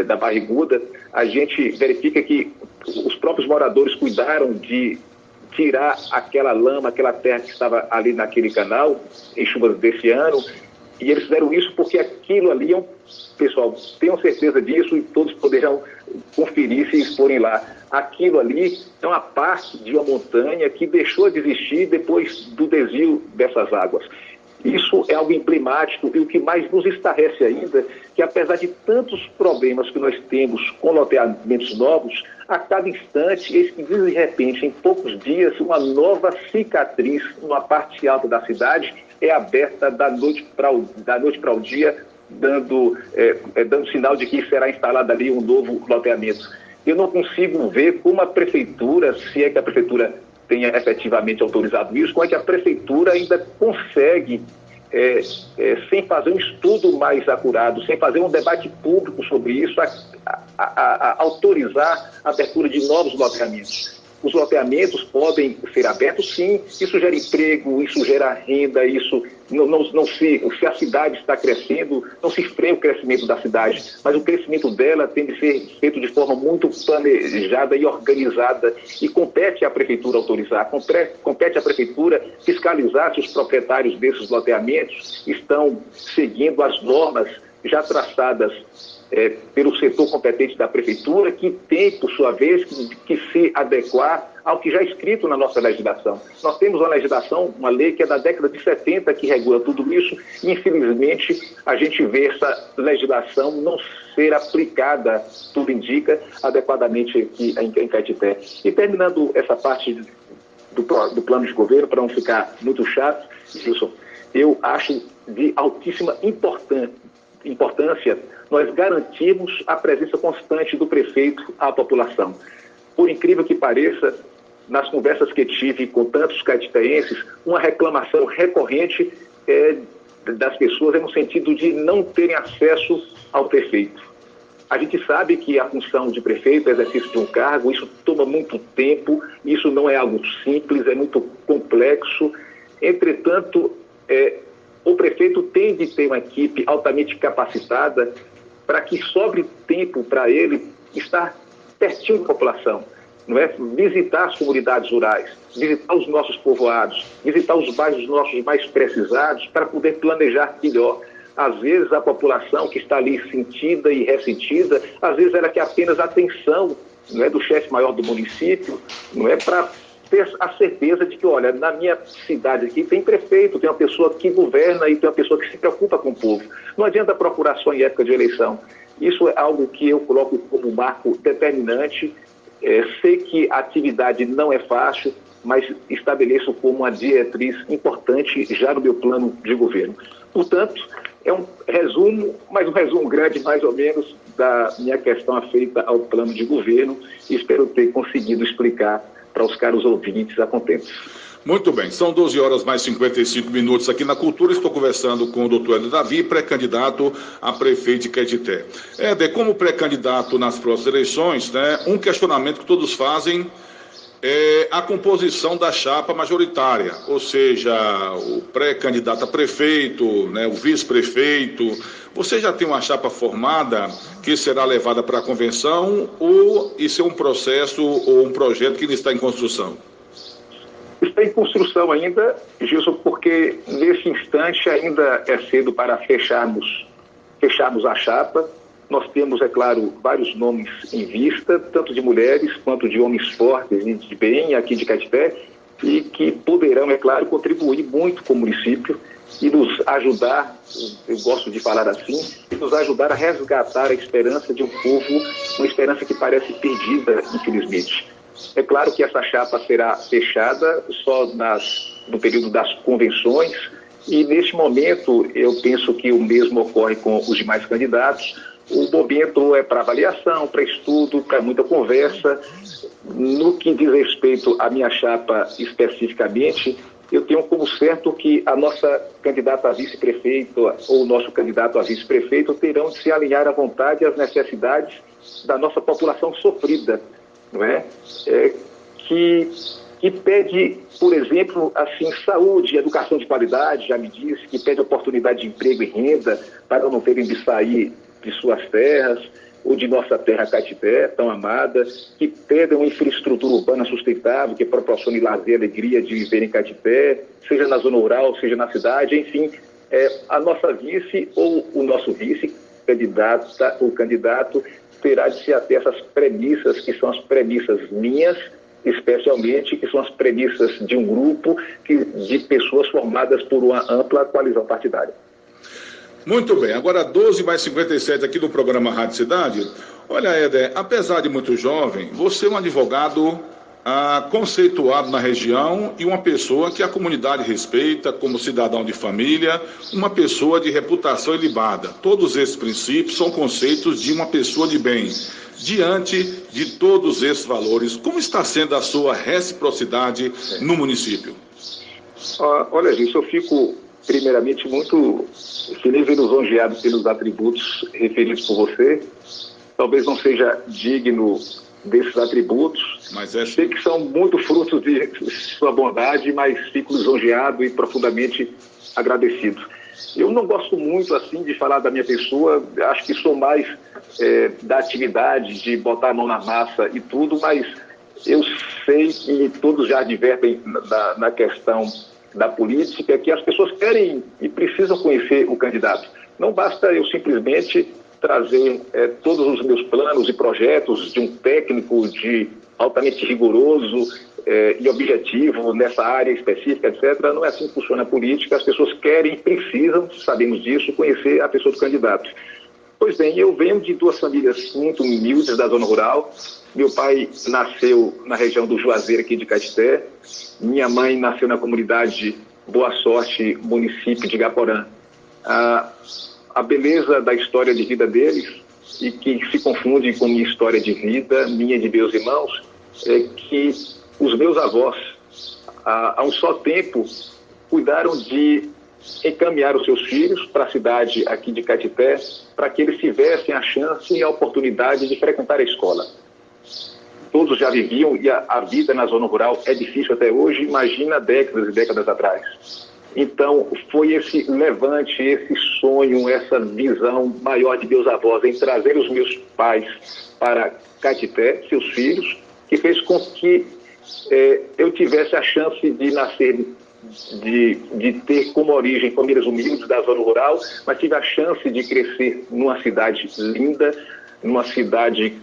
da Barriguda, a gente verifica que os próprios moradores cuidaram de tirar aquela lama, aquela terra que estava ali naquele canal, em chuvas desse ano, E eles fizeram isso porque aquilo ali pessoal, tenham certeza disso e todos poderão conferir se forem lá. Aquilo ali é uma parte de uma montanha que deixou de existir depois do desvio dessas águas. Isso é algo emblemático e o que mais nos estarrece ainda, que apesar de tantos problemas que nós temos com loteamentos novos, a cada instante, eis que de repente, em poucos dias, uma nova cicatriz numa parte alta da cidade é aberta da noite para o dia, dando sinal de que será instalado ali um novo loteamento. Eu não consigo ver como a prefeitura, se é que a prefeitura tenha efetivamente autorizado isso, como é que a prefeitura ainda consegue, sem fazer um estudo mais acurado, sem fazer um debate público sobre isso, autorizar a abertura de novos loteamentos. Os loteamentos podem ser abertos, sim, isso gera emprego, isso gera renda, isso se a cidade está crescendo, não se freia o crescimento da cidade, mas o crescimento dela tem de ser feito de forma muito planejada e organizada, e compete à prefeitura autorizar, compete à prefeitura fiscalizar se os proprietários desses loteamentos estão seguindo as normas já traçadas pelo setor competente da prefeitura, que tem, por sua vez, que se adequar ao que já é escrito na nossa legislação. Nós temos uma legislação, uma lei que é da década de 70 que regula tudo isso, e infelizmente a gente vê essa legislação não ser aplicada, tudo indica, adequadamente aqui em Caetité. E terminando essa parte do plano de governo, para não ficar muito chato, Gilson, eu acho de altíssima importância nós garantirmos a presença constante do prefeito à população. Por incrível que pareça, nas conversas que tive com tantos caetitenses, uma reclamação recorrente das pessoas é no sentido de não terem acesso ao prefeito. A gente sabe que a função de prefeito é exercício de um cargo, isso toma muito tempo, isso não é algo simples, é muito complexo. Entretanto, o prefeito tem de ter uma equipe altamente capacitada para que sobre tempo para ele estar pertinho da população, não é? Visitar as comunidades rurais, visitar os nossos povoados, visitar os bairros nossos mais precisados para poder planejar melhor. Às vezes a população que está ali sentida e ressentida, às vezes ela quer apenas atenção, não é, do chefe maior do município, não é, para ter a certeza de que, olha, na minha cidade aqui tem prefeito, tem uma pessoa que governa e tem uma pessoa que se preocupa com o povo. Não adianta procurar só em época de eleição. Isso é algo que eu coloco como marco determinante. Sei que a atividade não é fácil, mas estabeleço como uma diretriz importante já no meu plano de governo. Portanto, é um resumo, mas um resumo grande, mais ou menos, da minha questão afeita ao plano de governo, e espero ter conseguido explicar para os caros ouvintes a contento. Muito bem, são 12 horas mais 55 minutos aqui na Cultura. Estou conversando com o doutor Éder Davi, pré-candidato a prefeito de Caetité. Éder, como pré-candidato nas próximas eleições, né, um questionamento que todos fazem é a composição da chapa majoritária, ou seja, o pré-candidato a prefeito, né, o vice-prefeito. Você já tem uma chapa formada que será levada para a convenção, ou isso é um processo ou um projeto que ainda está em construção? Está em construção ainda, Gilson, porque nesse instante ainda é cedo para fecharmos a chapa. Nós temos, é claro, vários nomes em vista, tanto de mulheres quanto de homens fortes e de bem aqui de Caetité, e que poderão, é claro, contribuir muito com o município e nos ajudar, eu gosto de falar assim, e nos ajudar a resgatar a esperança de um povo, uma esperança que parece perdida, infelizmente. É claro que essa chapa será fechada só no período das convenções, e neste momento eu penso que o mesmo ocorre com os demais candidatos. O momento é para avaliação, para estudo, para muita conversa. No que diz respeito à minha chapa especificamente, eu tenho como certo que a nossa candidata a vice-prefeito ou o nosso candidato a vice-prefeito terão de se alinhar à vontade e às necessidades da nossa população sofrida, não é? Que pede, por exemplo, assim, saúde, educação de qualidade, já me disse, que pede oportunidade de emprego e renda para não terem de sair de suas terras, ou de nossa terra Caetité, tão amada, que pede uma infraestrutura urbana sustentável, que proporcione lazer e alegria de viver em Caetité, seja na zona rural, seja na cidade, enfim, a nossa vice ou o nosso o candidato terá de se ater a essas premissas, que são as premissas minhas, especialmente, que são as premissas de um grupo de pessoas formadas por uma ampla coalizão partidária. Muito bem, agora 12h57 aqui do programa Rádio Cidade. Olha, Éder, apesar de muito jovem, você é um advogado conceituado na região e uma pessoa que a comunidade respeita como cidadão de família, uma pessoa de reputação ilibada. Todos esses princípios são conceitos de uma pessoa de bem. Diante de todos esses valores, como está sendo a sua reciprocidade no município? Olha, gente, eu fico primeiramente muito feliz e lisonjeado pelos atributos referidos por você. Talvez não seja digno desses atributos, mas sei que são muito frutos de sua bondade, mas fico lisonjeado e profundamente agradecido. Eu não gosto muito assim de falar da minha pessoa, acho que sou mais da atividade, de botar a mão na massa e tudo, mas eu sei que todos já advertem na questão da política que as pessoas querem e precisam conhecer o candidato. Não basta eu simplesmente trazer todos os meus planos e projetos de um técnico altamente rigoroso e objetivo nessa área específica, etc. Não é assim que funciona a política. As pessoas querem e precisam, sabemos disso, conhecer a pessoa do candidato. Pois bem, eu venho de duas famílias muito humildes da zona rural. Meu pai nasceu na região do Juazeiro, aqui de Caetité. Minha mãe nasceu na comunidade Boa Sorte, município de Igaporã. A beleza da história de vida deles, e que se confunde com minha história de vida, minha e de meus irmãos, é que os meus avós, há um só tempo, cuidaram de encaminhar os seus filhos para a cidade aqui de Caetité, para que eles tivessem a chance e a oportunidade de frequentar a escola. Todos já viviam, e a vida na zona rural é difícil até hoje, imagina décadas e décadas atrás. Então, foi esse levante, esse sonho, essa visão maior de meus avós em trazer os meus pais para Caetité, seus filhos, que fez com que eu tivesse a chance de nascer, de ter como origem famílias humildes da zona rural, mas tive a chance de crescer numa cidade linda, numa cidade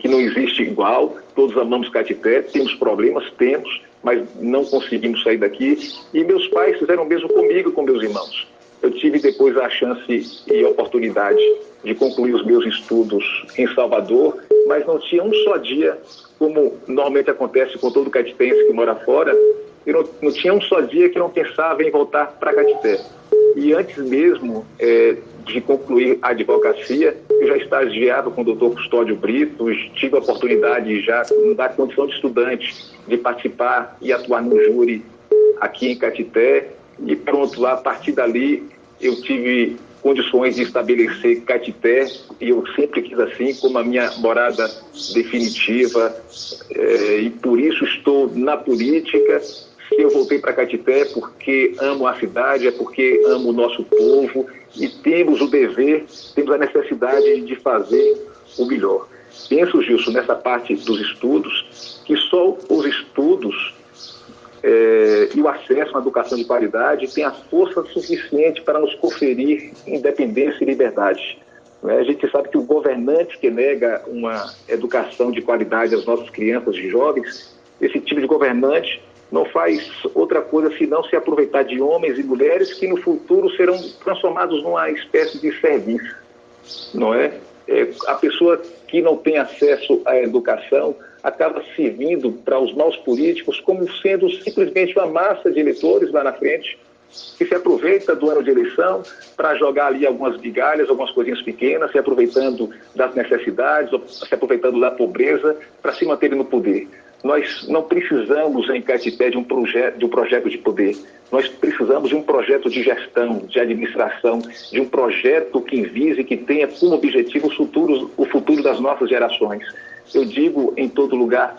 que não existe igual. Todos amamos Caetité, temos problemas, mas não conseguimos sair daqui. E meus pais fizeram o mesmo comigo, com meus irmãos. Eu tive depois a chance e a oportunidade de concluir os meus estudos em Salvador, mas não tinha um só dia, como normalmente acontece com todo caetitense que mora fora, e não tinha um só dia que não pensava em voltar para Caetité. E antes mesmo de concluir a advocacia, eu já estagiava com o doutor Custódio Brito, tive a oportunidade já, da condição de estudante, de participar e atuar no júri aqui em Caetité, e pronto, a partir dali eu tive condições de estabelecer Caetité, e eu sempre quis assim, como a minha morada definitiva, e por isso estou na política. Se eu voltei para Caetité é porque amo a cidade, é porque amo o nosso povo, e temos o dever, temos a necessidade de fazer o melhor. Penso, Gilson, nessa parte dos estudos, que só os estudos e o acesso à educação de qualidade tem a força suficiente para nos conferir independência e liberdade. A gente sabe que o governante que nega uma educação de qualidade às nossas crianças e jovens, esse tipo de governante não faz outra coisa senão se aproveitar de homens e mulheres que no futuro serão transformados numa espécie de serviço, não é? A pessoa que não tem acesso à educação acaba servindo para os maus políticos como sendo simplesmente uma massa de eleitores lá na frente, que se aproveita do ano de eleição para jogar ali algumas migalhas, algumas coisinhas pequenas, se aproveitando das necessidades, se aproveitando da pobreza para se manter no poder. Nós não precisamos em Caetité de um projeto de poder. Nós precisamos de um projeto de gestão, de administração, de um projeto que vise, que tenha como objetivo o futuro das nossas gerações. Eu digo em todo lugar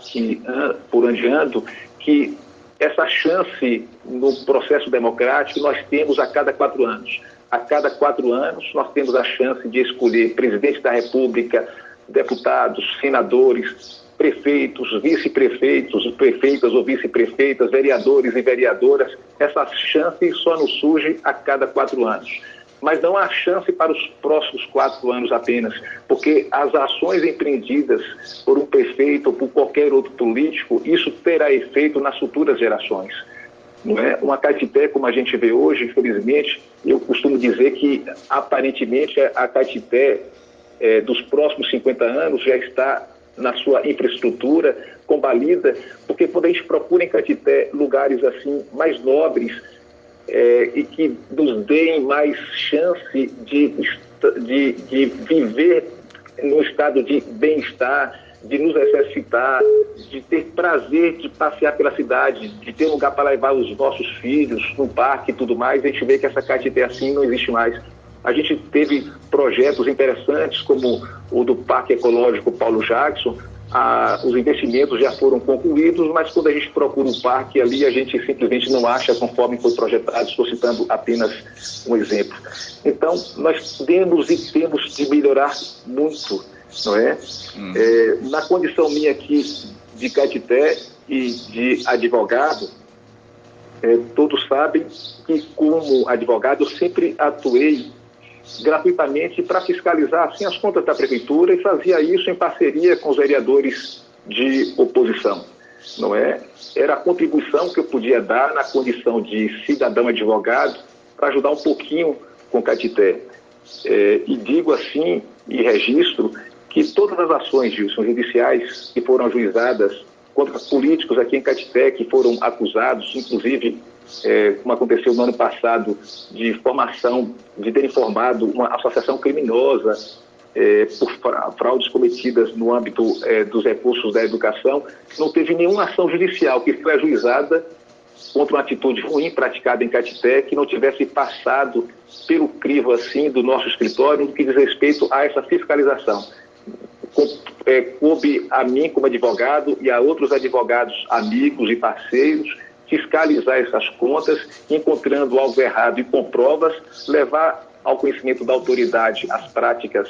por onde ando que essa chance no processo democrático nós temos a cada 4 anos. A cada 4 anos nós temos a chance de escolher presidente da República, deputados, senadores, prefeitos, vice-prefeitos, prefeitas ou vice-prefeitas, vereadores e vereadoras, essa chance só nos surge a cada 4 anos. Mas não há chance para os próximos 4 anos apenas, porque as ações empreendidas por um prefeito ou por qualquer outro político, isso terá efeito nas futuras gerações. Não é? Uma Caetité, como a gente vê hoje, infelizmente, eu costumo dizer que aparentemente a Caetité dos próximos 50 anos já está na sua infraestrutura combalida, porque quando a gente procura em Caetité lugares assim mais nobres, e que nos deem mais chance de viver num estado de bem-estar, de nos exercitar, de ter prazer de passear pela cidade, de ter um lugar para levar os nossos filhos no parque e tudo mais. A gente vê que essa Caetité assim não existe mais. A gente teve projetos interessantes como o do Parque Ecológico Paulo Jackson. Os investimentos já foram concluídos, mas quando a gente procura um parque ali, a gente simplesmente não acha conforme foi projetado. Estou citando apenas um exemplo. Então, nós temos de melhorar muito, não é? Na condição minha aqui de Caetité e de advogado, todos sabem que, como advogado, eu sempre atuei gratuitamente para fiscalizar assim as contas da prefeitura e fazia isso em parceria com os vereadores de oposição, não é? Era a contribuição que eu podia dar na condição de cidadão advogado para ajudar um pouquinho com Caetité. E digo assim e registro que todas as ações, Gilson, judiciais que foram ajuizadas contra políticos aqui em Caetité que foram acusados, inclusive como aconteceu no ano passado, de terem formado uma associação criminosa por fraudes cometidas no âmbito dos recursos da educação, não teve nenhuma ação judicial que foi ajuizada contra uma atitude ruim praticada em Caetité que não tivesse passado pelo crivo assim do nosso escritório no que diz respeito a essa fiscalização. Coube a mim como advogado e a outros advogados amigos e parceiros fiscalizar essas contas, encontrando algo errado e com provas, levar ao conhecimento da autoridade as práticas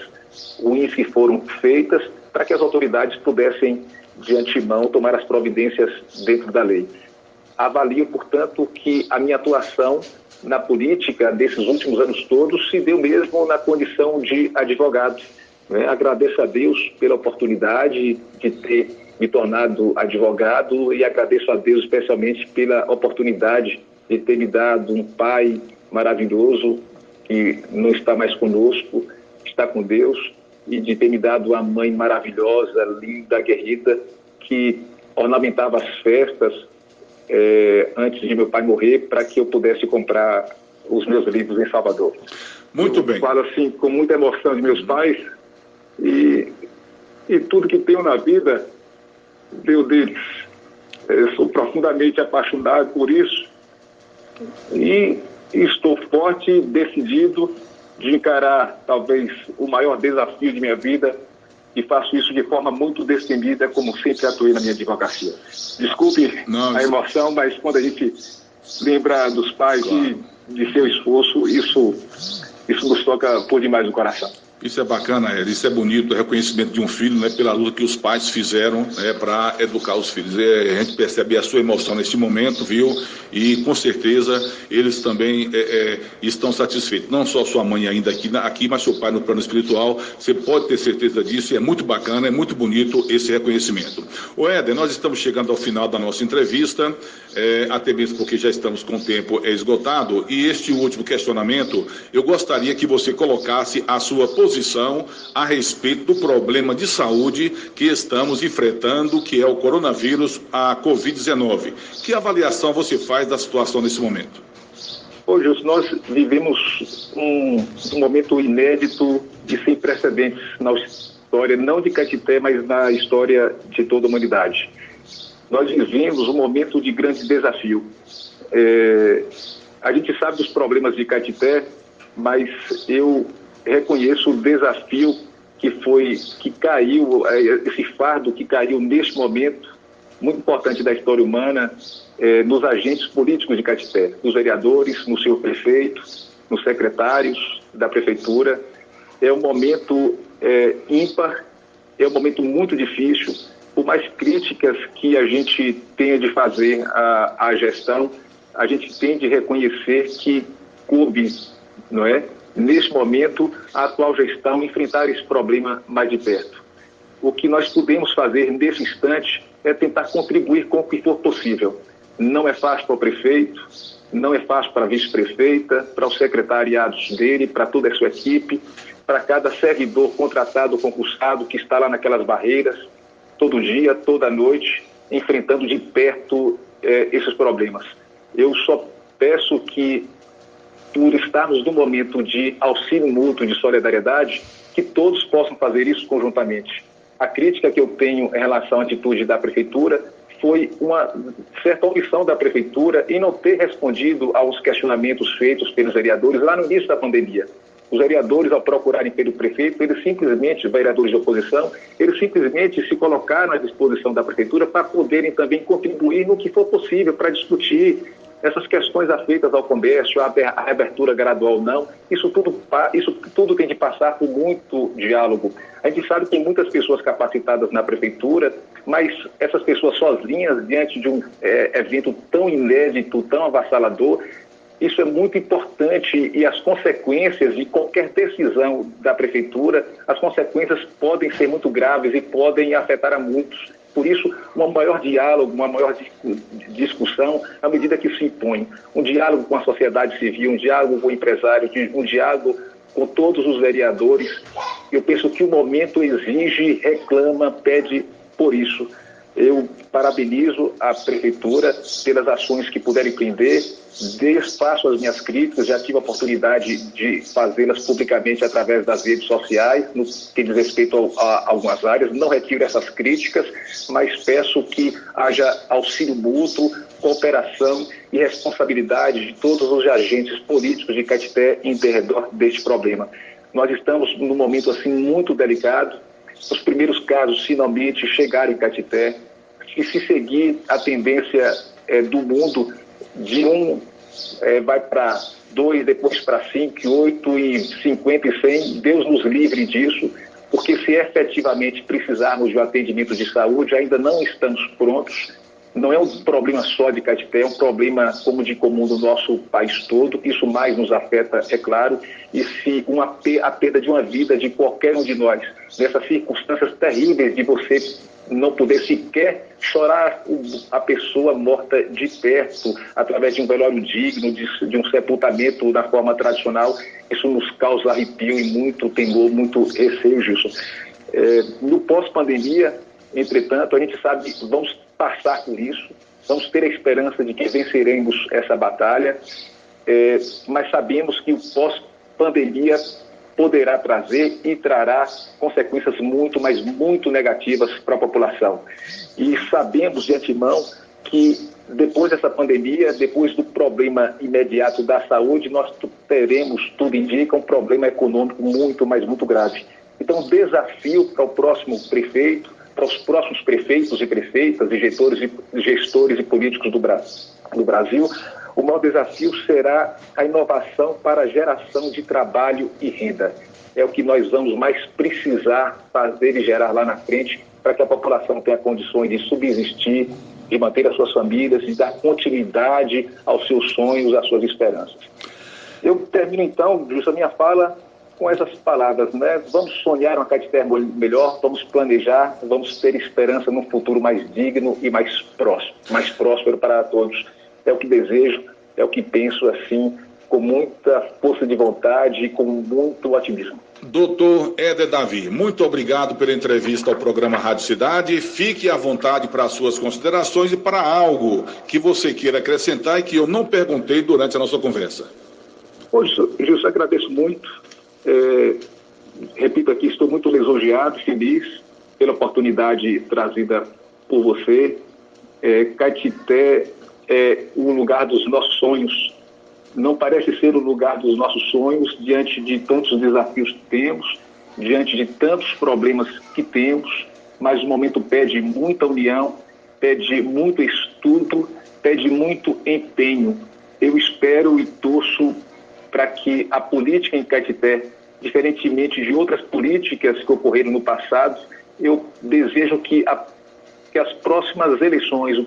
ruins que foram feitas, para que as autoridades pudessem, de antemão, tomar as providências dentro da lei. Avalio, portanto, que a minha atuação na política desses últimos anos todos se deu mesmo na condição de advogado. Agradeço a Deus pela oportunidade de ter me tornado advogado e agradeço a Deus especialmente pela oportunidade de ter me dado um pai maravilhoso que não está mais conosco, está com Deus, e de ter me dado uma mãe maravilhosa, linda, aguerrida, que ornamentava as festas antes de meu pai morrer para que eu pudesse comprar os meus livros em Salvador. Muito bem. Falo assim com muita emoção de meus pais e tudo que tenho na vida veio deles. Eu sou profundamente apaixonado por isso e estou forte e decidido de encarar talvez o maior desafio de minha vida e faço isso de forma muito destemida, como sempre atuei na minha advocacia. Desculpe a emoção, mas quando a gente lembra dos pais e de seu esforço, isso nos toca por demais no coração. Isso é bacana, isso é bonito, o reconhecimento de um filho, né, pela luta que os pais fizeram, né, para educar os filhos. A gente percebe a sua emoção nesse momento, viu? E com certeza eles também estão satisfeitos. Não só sua mãe ainda aqui, mas seu pai no plano espiritual. Você pode ter certeza disso, e é muito bacana, é muito bonito esse reconhecimento. Ô Éder, nós estamos chegando ao final da nossa entrevista, até mesmo porque já estamos com o tempo esgotado, e este último questionamento, eu gostaria que você colocasse a sua posição a respeito do problema de saúde que estamos enfrentando, que é o coronavírus, a Covid-19. Que avaliação você faz da situação nesse momento? Hoje nós vivemos um momento inédito e sem precedentes na história, não de Caetité, mas na história de toda a humanidade. Nós vivemos um momento de grande desafio. A gente sabe dos problemas de Caetité, mas eu reconheço o desafio que caiu, esse fardo que caiu neste momento, muito importante da história humana, nos agentes políticos de Caetité, nos vereadores, no senhor prefeito, nos secretários da prefeitura. É um momento ímpar, é um momento muito difícil, por mais críticas que a gente tenha de fazer à gestão, a gente tem de reconhecer que coube, não é, nesse momento, a atual gestão enfrentar esse problema mais de perto. O que nós podemos fazer nesse instante é tentar contribuir com o que for possível. Não é fácil para o prefeito, não é fácil para a vice-prefeita, para os secretariados dele, para toda a sua equipe, para cada servidor contratado, concursado, que está lá naquelas barreiras, todo dia, toda noite, enfrentando de perto esses problemas. Eu só peço que, por estarmos num momento de auxílio mútuo, de solidariedade, que todos possam fazer isso conjuntamente. A crítica que eu tenho em relação à atitude da Prefeitura foi uma certa omissão da Prefeitura em não ter respondido aos questionamentos feitos pelos vereadores lá no início da pandemia. Os vereadores, ao procurarem pelo prefeito, os vereadores de oposição, eles simplesmente se colocaram à disposição da Prefeitura para poderem também contribuir no que for possível para discutir essas questões afeitas ao comércio, a reabertura gradual ou não. Isso tudo tem de passar por muito diálogo. A gente sabe que tem muitas pessoas capacitadas na Prefeitura, mas essas pessoas sozinhas, diante de um evento tão inédito, tão avassalador, isso é muito importante, e as consequências de qualquer decisão da Prefeitura, as consequências podem ser muito graves e podem afetar a muitos. Por isso, um maior diálogo, uma maior discussão, à medida que se impõe. Um diálogo com a sociedade civil, um diálogo com o empresário, um diálogo com todos os vereadores. Eu penso que o momento exige, reclama, pede por isso. Eu parabenizo a Prefeitura pelas ações que puder empreender, dê espaço às minhas críticas, já tive a oportunidade de fazê-las publicamente através das redes sociais, no que diz respeito a algumas áreas. Não retiro essas críticas, mas peço que haja auxílio mútuo, cooperação e responsabilidade de todos os agentes políticos de Caetité em derredor deste problema. Nós estamos num momento assim muito delicado. Os primeiros casos finalmente chegaram em Caetité, e se seguir a tendência do mundo, de vai para 2, depois para 5, 8 e 50 e 100, Deus nos livre disso, porque se efetivamente precisarmos de um atendimento de saúde, ainda não estamos prontos. Não é um problema só de Caetité, é um problema comum do nosso país todo. Isso mais nos afeta, é claro, e se a perda de uma vida de qualquer um de nós, nessas circunstâncias terríveis de você não poder sequer chorar a pessoa morta de perto, através de um velório digno, de um sepultamento da forma tradicional, isso nos causa arrepio e muito temor, muito receio disso. No pós-pandemia, entretanto, a gente sabe que vamos passar por isso, vamos ter a esperança de que venceremos essa batalha, mas sabemos que o pós-pandemia poderá trazer e trará consequências muito, mas muito negativas para a população. E sabemos de antemão que depois dessa pandemia, depois do problema imediato da saúde, nós teremos, tudo indica, um problema econômico muito, mas muito grave. Então, desafio para o próximo prefeito, para os próximos prefeitos e prefeitas, gestores e políticos do Brasil, o maior desafio será a inovação para a geração de trabalho e renda. É o que nós vamos mais precisar fazer e gerar lá na frente, para que a população tenha condições de subsistir, de manter as suas famílias, de dar continuidade aos seus sonhos, às suas esperanças. Eu termino então, Justo, a minha fala com essas palavras, né? Vamos sonhar uma Caetité melhor, vamos planejar, vamos ter esperança num futuro mais digno e mais próspero para todos. É o que desejo, é o que penso, assim, com muita força de vontade e com muito otimismo. Doutor Éder Davi, muito obrigado pela entrevista ao programa Rádio Cidade. Fique à vontade para as suas considerações e para algo que você queira acrescentar e que eu não perguntei durante a nossa conversa. Hoje, Gilson, agradeço muito. Repito aqui, estou muito lisonjeado e feliz pela oportunidade trazida por você. Caetité é o lugar dos nossos sonhos. Não parece ser o lugar dos nossos sonhos diante de tantos desafios que temos, diante de tantos problemas que temos, mas o momento pede muita união, pede muito estudo, pede muito empenho. Eu espero e torço para que a política em Caetité, diferentemente de outras políticas que ocorreram no passado, eu desejo que que as próximas eleições,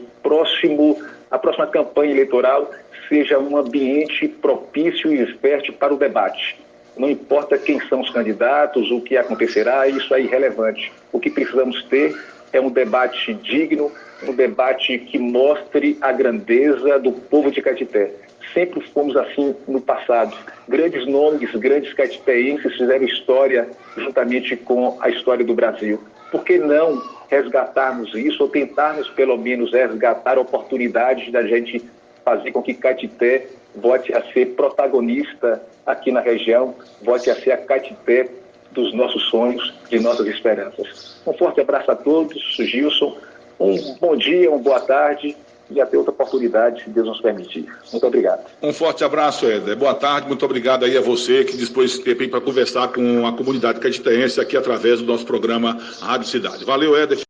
a próxima campanha eleitoral seja um ambiente propício e fértil para o debate. Não importa quem são os candidatos, o que acontecerá, isso é irrelevante. O que precisamos ter é um debate digno, um debate que mostre a grandeza do povo de Caetité. Sempre fomos assim no passado. Grandes nomes, grandes caetitenses fizeram história juntamente com a história do Brasil. Por que não resgatarmos isso, ou tentarmos pelo menos resgatar oportunidades da gente fazer com que Caetité volte a ser protagonista aqui na região, volte a ser a Caetité dos nossos sonhos, de nossas esperanças. Um forte abraço a todos, Gilson, um bom dia, uma boa tarde e até outra oportunidade, se Deus nos permitir. Muito obrigado. Um forte abraço, Éder. Boa tarde, muito obrigado aí a você que dispôs esse tempo para conversar com a comunidade caetitense aqui através do nosso programa Rádio Cidade. Valeu, Éder.